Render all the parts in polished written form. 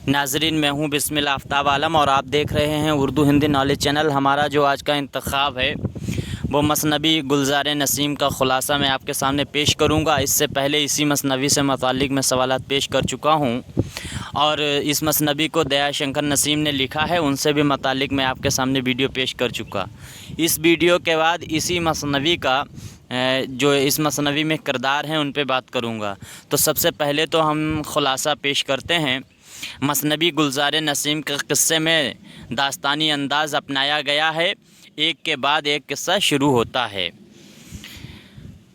नाजरीन, मैं हूँ बिस्मिल्लाह आफ्ताब आलम और आप देख रहे हैं उर्दू हिंदी नॉलेज चैनल। हमारा जो आज का इंतखाब है वो मसनबी गुलज़ार नसीम का ख़ुलासा मैं आपके सामने पेश करूँगा। इससे पहले इसी मसनबी से मुतालिक मैं सवालात पेश कर चुका हूँ और इस मसनबी को दया शंकर नसीम ने लिखा है, उनसे भी मुतालिक मैं आपके सामने वीडियो पेश कर चुका। इस वीडियो के बाद इसी मसनबी का जो इस मसनबी में किरदार हैं उन पे बात करूँगा। तो सबसे पहले तो हम ख़ुलासा पेश करते हैं। मसनबी गुलज़ार नसीम के क़िस्से में दास्तानी अंदाज़ अपनाया गया है। एक के बाद एक किस्सा शुरू होता है।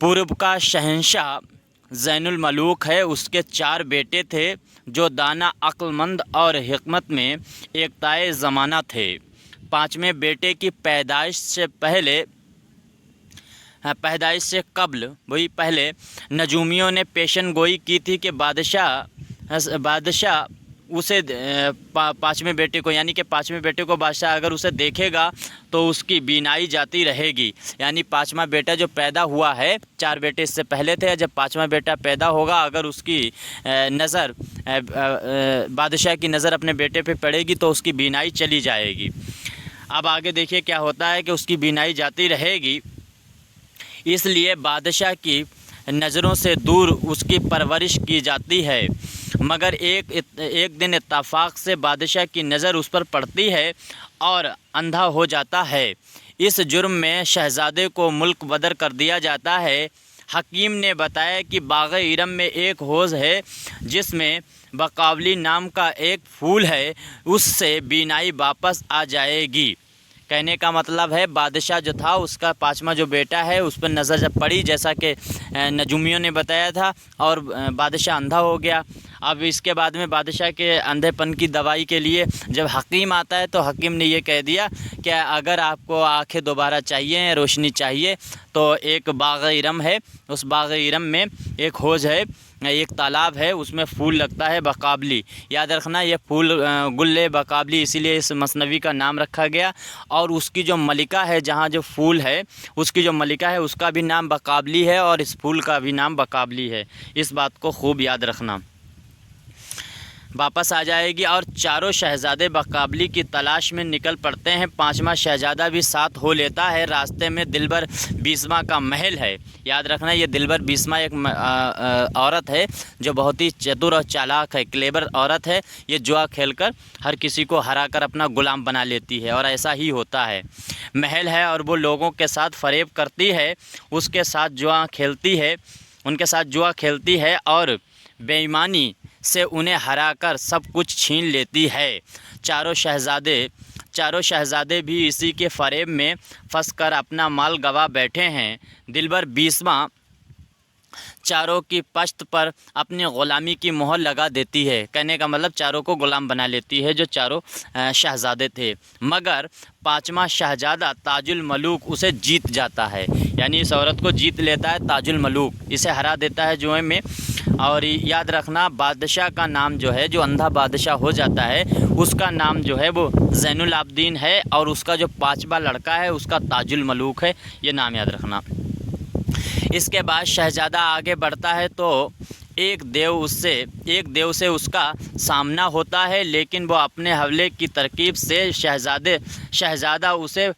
पूर्व का शहंशाह ज़ैनुल मलूक है, उसके 4 बेटे थे जो दाना, अक्लमंद और हिकमत में एकताए ज़माना थे। 5वें बेटे की पैदाइश से कब्ल वही पहले नजूमियों ने पेशन गोई की थी कि बादशाह उसे 5वें बेटे को यानी कि 5वें बेटे को बादशाह अगर उसे देखेगा तो उसकी बीनाई जाती रहेगी। यानी 5वां बेटा जो पैदा हुआ है, 4 बेटे इससे पहले थे, जब 5वां बेटा पैदा होगा अगर उसकी नज़र बादशाह की नज़र अपने बेटे पे पड़ेगी तो उसकी बीनाई चली जाएगी। अब आगे देखिए क्या होता है कि उसकी बीनाई जाती रहेगी, इसलिए बादशाह की नज़रों से दूर उसकी परवरिश की जाती है। मगर एक दिन इत्तफाक से बादशाह की नज़र उस पर पड़ती है और अंधा हो जाता है। इस जुर्म में शहज़ादे को मुल्क बदर कर दिया जाता है। हकीम ने बताया कि बाग़ इरम में एक हौज़ है जिसमें बकावली नाम का एक फूल है, उससे बीनाई वापस आ जाएगी। कहने का मतलब है बादशाह जो था उसका 5वां जो बेटा है उस पर नज़र जब पड़ी, जैसा कि नजूमियों ने बताया था, और बादशाह अंधा हो गया। अब इसके बाद में बादशाह के अंधेपन की दवाई के लिए जब हकीम आता है तो हकीम ने ये कह दिया कि अगर आपको आंखें दोबारा चाहिए, रोशनी चाहिए, तो एक बाग़ इरम है, उस बाग़ इरम में एक हौज़ है, एक तालाब है, उसमें फूल लगता है बकाबली। याद रखना ये फूल गुल्ले बकाबली, इसीलिए इस मसनबी का नाम रखा गया। और उसकी जो मलिका है, जहाँ जो फूल है उसकी जो मलिका है उसका भी नाम बकाबली है और इस फूल का भी नाम बकाबली है। इस बात को खूब याद रखना। वापस आ जाएगी और चारों शहज़ादे बकाबली की तलाश में निकल पड़ते हैं। 5वां शहज़ादा भी साथ हो लेता है। रास्ते में दिलबर बीसमा का महल है। याद रखना ये दिलबर बीसमा एक औरत है जो बहुत ही चतुर और चालाक है, क्लेवर औरत है। ये जुआ खेलकर हर किसी को हराकर अपना गुलाम बना लेती है और ऐसा ही होता है। महल है और वो लोगों के साथ फ़रेब करती है, उसके साथ जुआ खेलती है, उनके साथ जुआ खेलती है और बेईमानी से उन्हें हराकर सब कुछ छीन लेती है। चारों शहज़ादे भी इसी के फ़रेब में फंसकर अपना माल गवा बैठे हैं। दिलबर बीसमा चारों की पश्त पर अपनी ग़ुलामी की मोहर लगा देती है। कहने का मतलब चारों को ग़ुलाम बना लेती है जो चारों शहज़ादे थे। मगर 5वां शहज़ादा ताजुल मलूक उसे जीत जाता है, यानी इस औरत को जीत लेता है ताजुल मलूक, इसे हरा देता है जुए में। और याद रखना बादशाह का नाम जो है, जो अंधा बादशाह हो जाता है उसका नाम जो है वो ज़ैनुल आबदीन है और उसका जो 5वां लड़का है उसका ताजुल मलूक है। ये नाम याद रखना। इसके बाद शहज़ादा आगे बढ़ता है तो एक देव से उसका सामना होता है, लेकिन वो अपने हवले की तरकीब से शहज़ादा उसे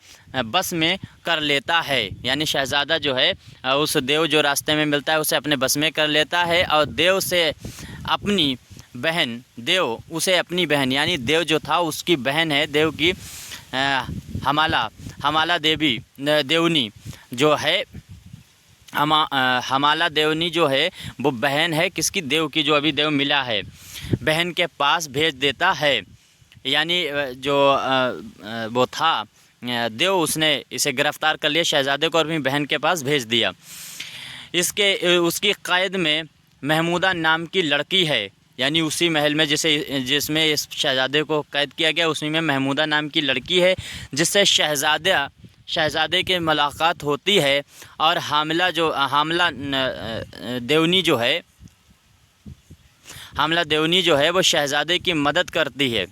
बस में कर लेता है। यानी शहज़ादा जो है उस देव जो रास्ते में मिलता है उसे अपने बस में कर लेता है और देव उसे अपनी बहन यानी देव जो था उसकी बहन है, देव की हमाला देवनी जो है, हमाला देवनी जो है वो बहन है किसकी, देव की, जो अभी देव मिला है, बहन के पास भेज देता है। यानी जो वो था देव, उसने इसे गिरफ़्तार कर लिया शहज़ादे को और अपनी बहन के पास भेज दिया। उसकी क़ैद में महमूदा नाम की लड़की है, यानी उसी महल में जिसमें इस शहज़ादे को कैद किया गया उसी में महमूदा नाम की लड़की है, जिससे शहज़ादे की मुलाकात होती है और हामिला देवनी जो है वो शहज़ादे की मदद करती है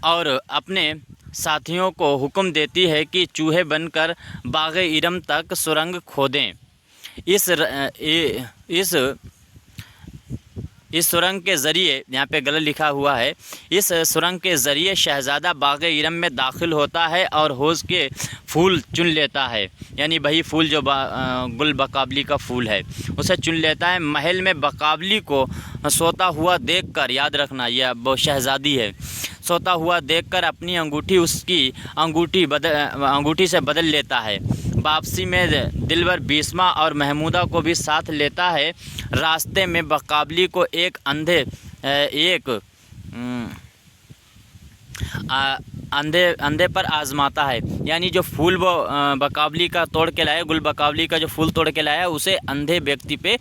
और अपने साथियों को हुक्म देती है कि चूहे बनकर बाग़ इरम तक सुरंग खोदें। इस सुरंग के ज़रिए, यहाँ पे गलत लिखा हुआ है, इस सुरंग के ज़रिए शहज़ादा बाग़ इरम में दाखिल होता है और हौज़ के फूल चुन लेता है, यानी वही फूल जो गुल बकावली का फूल है उसे चुन लेता है। महल में बकावली को सोता हुआ देखकर, याद रखना यह वो शहज़ादी है, सोता हुआ देखकर अपनी अंगूठी उसकी अंगूठी से बदल लेता है। वापसी में दिलबर बीसमा और महमूदा को भी साथ लेता है। रास्ते में बकावली को एक अंधे पर आजमाता है, यानी जो फूल वो बकावली का तोड़ के लाया, गुल बकावली का जो फूल तोड़ के लाया उसे अंधे व्यक्ति पे,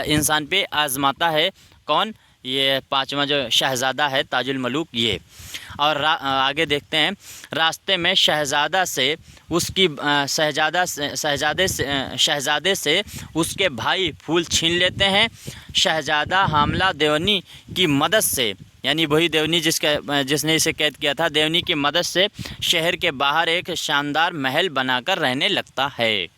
इंसान पे आजमाता है। कौन? ये पांचवा जो शहज़ादा है ताजुल मलूक ये। और आगे देखते हैं, रास्ते में शहज़ादा से उसकी शहज़ादे से उसके भाई फूल छीन लेते हैं। शहज़ादा हामला देवनी की मदद से, यानी वही देवनी जिसने इसे कैद किया था, देवनी की मदद से शहर के बाहर एक शानदार महल बनाकर रहने लगता है,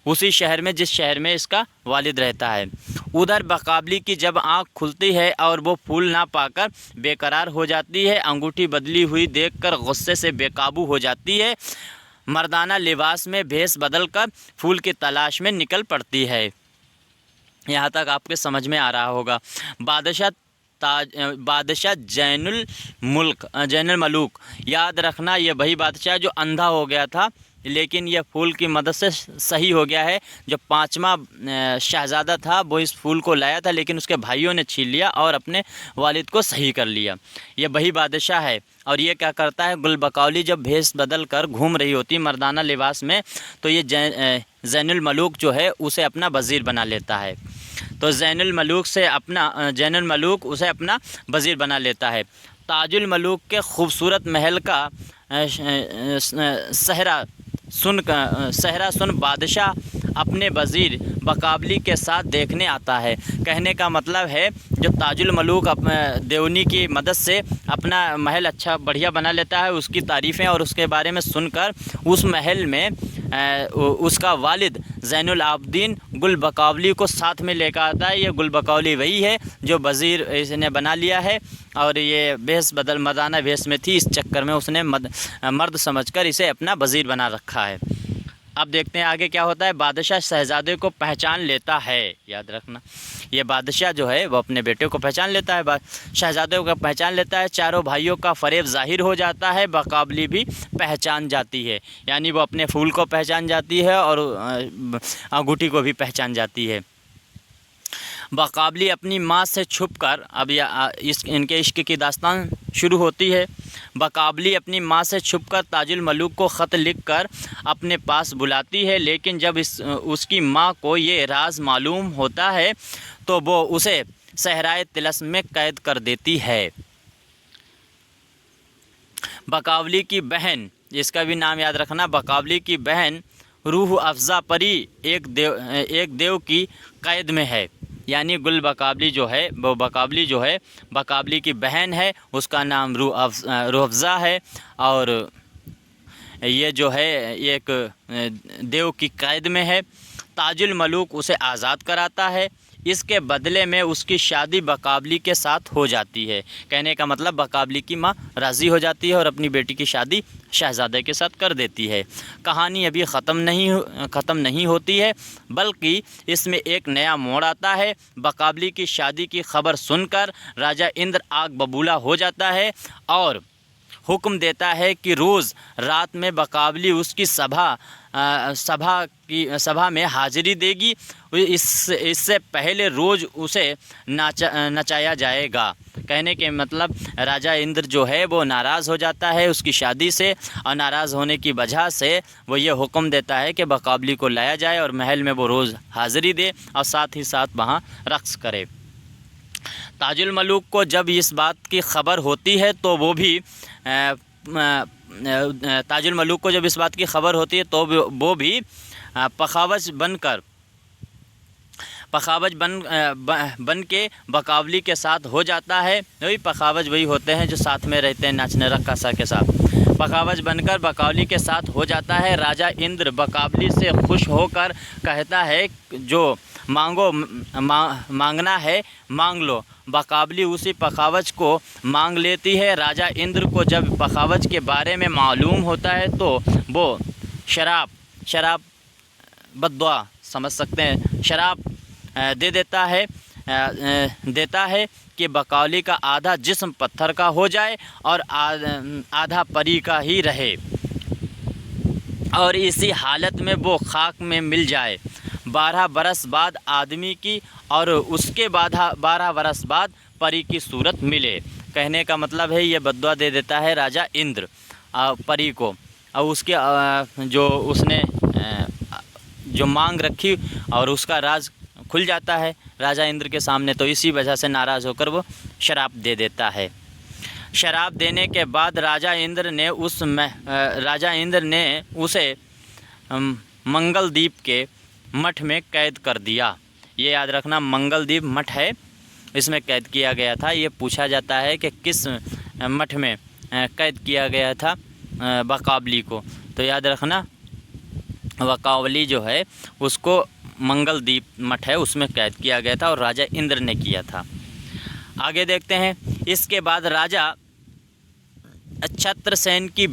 उसी शहर में जिस शहर में इसका वालिद रहता है। उधर बकावली की जब आँख खुलती है और वो फूल ना पाकर बेकरार हो जाती है, अंगूठी बदली हुई देखकर गुस्से से बेकाबू हो जाती है, मर्दाना लिबास में भेष बदलकर फूल की तलाश में निकल पड़ती है। यहाँ तक आपके समझ में आ रहा होगा। बादशाह जैनुल मलूक, याद रखना ये वही बादशाह जो अंधा हो गया था, लेकिन यह फूल की मदद से सही हो गया है। जो पांचवा शहज़ादा था वो इस फूल को लाया था, लेकिन उसके भाइयों ने छीन लिया और अपने वालिद को सही कर लिया। ये वही बादशाह है। और ये क्या करता है, गुल बकावली जब भेष बदल कर घूम रही होती मर्दाना लिबास में, तो ये जैनुल मलूक जो है उसे अपना वज़ीर बना लेता है। तो जैनुल मलूक उसे अपना वज़ीर बना लेता है। ताजुल मलूक के खूबसूरत महल का सहरा सुन बादशाह अपने वज़ीर बकावली के साथ देखने आता है। कहने का मतलब है, जो ताजुल मलूक देवनी की मदद से अपना महल अच्छा बढ़िया बना लेता है, उसकी तारीफ़ें और उसके बारे में सुनकर उस महल में उसका वालिद ज़ैनुल आबदीन गुल बकावली को साथ में लेकर आता है। ये गुल बकावली वही है जो वज़ीर इसने बना लिया है, और ये मर्दाना भेष में थी, इस चक्कर में उसने मर्द समझकर इसे अपना वज़ीर बना रखा है। अब देखते हैं आगे क्या होता है। बादशाह शहज़ादे को पहचान लेता है, याद रखना ये बादशाह जो है वो अपने बेटे को पहचान लेता है, शहज़ादे को पहचान लेता है। चारों भाइयों का फ़रेब ज़ाहिर हो जाता है, बकावली भी पहचान जाती है, यानी वो अपने फूल को पहचान जाती है और अंगूठी को भी पहचान जाती है। बकावली अपनी माँ से छुपकर, अब इनके इश्क की दास्तान शुरू होती है। बकावली अपनी माँ से छुपकर ताजुल मलूक को ख़त लिखकर अपने पास बुलाती है, लेकिन जब उसकी माँ को ये राज मालूम होता है तो वो उसे सहराए तिलस्म में कैद कर देती है। बकावली की बहन, इसका भी नाम याद रखना, बकावली की बहन रूह अफ़ज़ा परी एक देव की कैद में है, यानी गुल बकावली जो है वो बकावली की बहन है, उसका नाम रूह अफ़ज़ा है, और ये जो है एक देव की कैद में है। ताजुल मलूक उसे आज़ाद कराता है, इसके बदले में उसकी शादी बकावली के साथ हो जाती है। कहने का मतलब बकावली की माँ राज़ी हो जाती है और अपनी बेटी की शादी शहज़ादे के साथ कर देती है। कहानी अभी ख़त्म नहीं होती है, बल्कि इसमें एक नया मोड़ आता है। बकावली की शादी की खबर सुनकर राजा इंद्र आग बबूला हो जाता है और हुक्म देता है कि रोज़ रात में बकावली उसकी सभा में हाज़िरी देगी। इससे पहले रोज़ उसे नचाया जाएगा। कहने के मतलब राजा इंद्र जो है वो नाराज़ हो जाता है उसकी शादी से, और नाराज़ होने की वजह से वो ये हुक्म देता है कि बकावली को लाया जाए और महल में वो रोज़ हाज़िरी दे और साथ ही साथ वहाँ रक़्स करे। ताजुल मलूक को जब इस बात की खबर होती है तो वो भी ताजुल मलूक को जब इस बात की खबर होती है तो वो भी पखावज बन के बकावली के साथ हो जाता है। वही पखावज वही होते हैं जो साथ में रहते हैं नाचने रक्कासा के साथ। पखावज बनकर बकावली के साथ हो जाता है। राजा इंद्र बकावली से खुश होकर कहता है जो मांगना है मांग लो। बकावली उसी पखावज को मांग लेती है। राजा इंद्र को जब पखावज के बारे में मालूम होता है तो वो शराब बद्दुआ समझ सकते हैं, शराब दे देता है कि बकावली का आधा जिस्म पत्थर का हो जाए और आधा परी का ही रहे और इसी हालत में वो खाक में मिल जाए। 12 बरस बाद आदमी की और उसके बाद 12 बरस बाद परी की सूरत मिले। कहने का मतलब है ये बद्दुआ दे देता है राजा इंद्र परी को, और उसके जो उसने जो मांग रखी और उसका राज खुल जाता है राजा इंद्र के सामने। तो इसी वजह से नाराज़ होकर वो शराब दे देता है। शराब देने के बाद राजा इंद्र ने उसे मंगलद्वीप के मठ में कैद कर दिया। ये याद रखना, मंगलद्वीप मठ है, इसमें कैद किया गया था। ये पूछा जाता है कि किस मठ में कैद किया गया था बकावली को, तो याद रखना बकावली जो है उसको मंगलद्वीप मठ है उसमें कैद किया गया था और राजा इंद्र ने किया था। आगे देखते हैं। इसके बाद राजा छत्रसेन की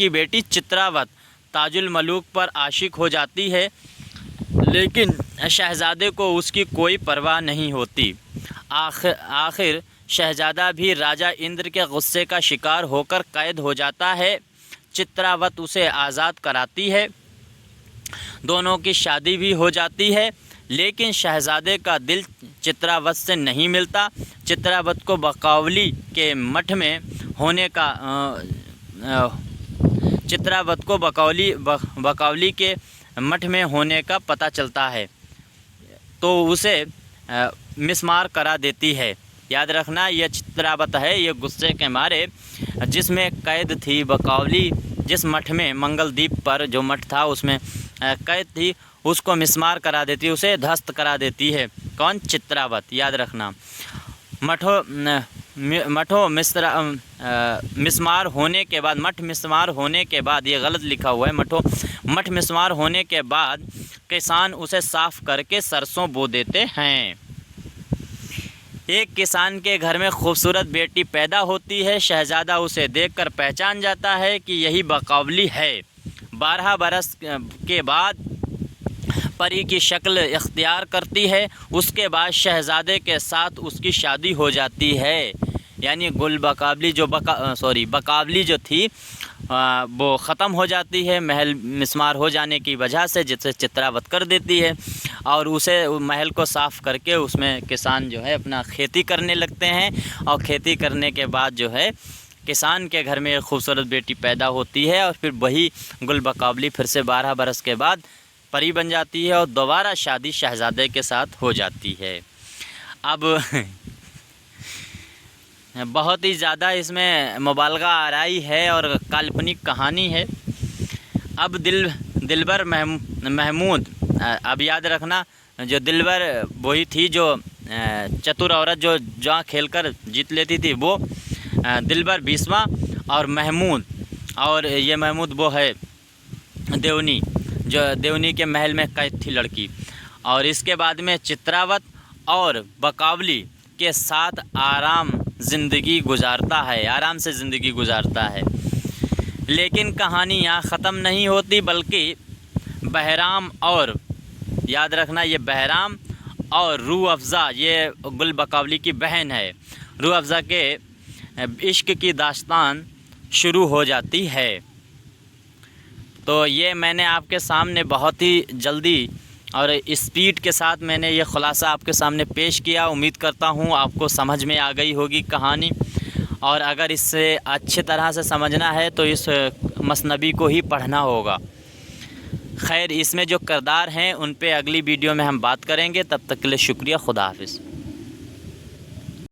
बेटी चित्रावत ताजुल मलूक पर आशिक हो जाती है, लेकिन शहज़ादे को उसकी कोई परवाह नहीं होती। आखिर शहज़ादा भी राजा इंद्र के गुस्से का शिकार होकर कैद हो जाता है। चित्रावत उसे आज़ाद कराती है, दोनों की शादी भी हो जाती है, लेकिन शहज़ादे का दिल चित्रावत से नहीं मिलता। चित्रावत को बकावली के मठ में होने का चित्रावत को बकावली के मठ में होने का पता चलता है तो उसे मिसमार करा देती है। याद रखना ये चित्रावत है, ये गुस्से के मारे जिसमें कैद थी बकावली, जिस मठ में मंगलद्वीप पर जो मठ था उसमें कैद थी, उसको मिसमार करा देती है, उसे ध्वस्त करा देती है। कौन? चित्रावत। याद रखना मिसमार होने के बाद, मठ मिसमार होने के बाद, ये गलत लिखा हुआ है, मठ मिसमार होने के बाद किसान उसे साफ करके सरसों बो देते हैं। एक किसान के घर में खूबसूरत बेटी पैदा होती है। शहज़ादा उसे देखकर पहचान जाता है कि यही बकावली है। 12 बरस के बाद परी की शक्ल इख्तियार करती है। उसके बाद शहज़ादे के साथ उसकी शादी हो जाती है। यानी बकावली जो थी वो ख़त्म हो जाती है महल मिसमार हो जाने की वजह से, जिसे चित्रावत कर देती है और उसे महल को साफ़ करके उसमें किसान जो है अपना खेती करने लगते हैं। और खेती करने के बाद जो है किसान के घर में एक खूबसूरत बेटी पैदा होती है और फिर वही गुल बकावली फिर से 12 बरस के बाद परी बन जाती है और दोबारा शादी शहज़ादे के साथ हो जाती है। अब बहुत ही ज़्यादा इसमें मुबालगा आराई है और काल्पनिक कहानी है। अब दिलबर महमूद, अब याद रखना जो दिलबर वही थी जो चतुर औरत जो जहाँ खेलकर जीत लेती थी, वो दिलबर 20वां और महमूद, और ये महमूद वो है देवनी, जो देवनी के महल में कैद थी लड़की। और इसके बाद में चित्रावत और बकावली के साथ आराम से ज़िंदगी गुजारता है। लेकिन कहानी यहाँ ख़त्म नहीं होती, बल्कि बहराम और, याद रखना ये बहराम और रूह अफ़ज़ा, ये गुल बकावली की बहन है, रूह अफ़ज़ा के इश्क की दास्तान शुरू हो जाती है। तो ये मैंने आपके सामने बहुत ही जल्दी और स्पीड के साथ मैंने ये ख़ुलासा आपके सामने पेश किया। उम्मीद करता हूँ आपको समझ में आ गई होगी कहानी, और अगर इससे अच्छी तरह से समझना है तो इस मसनबी को ही पढ़ना होगा। खैर, इसमें जो किरदार हैं उन पे अगली वीडियो में हम बात करेंगे। तब तक के लिए शुक्रिया। खुदा हाफिज़।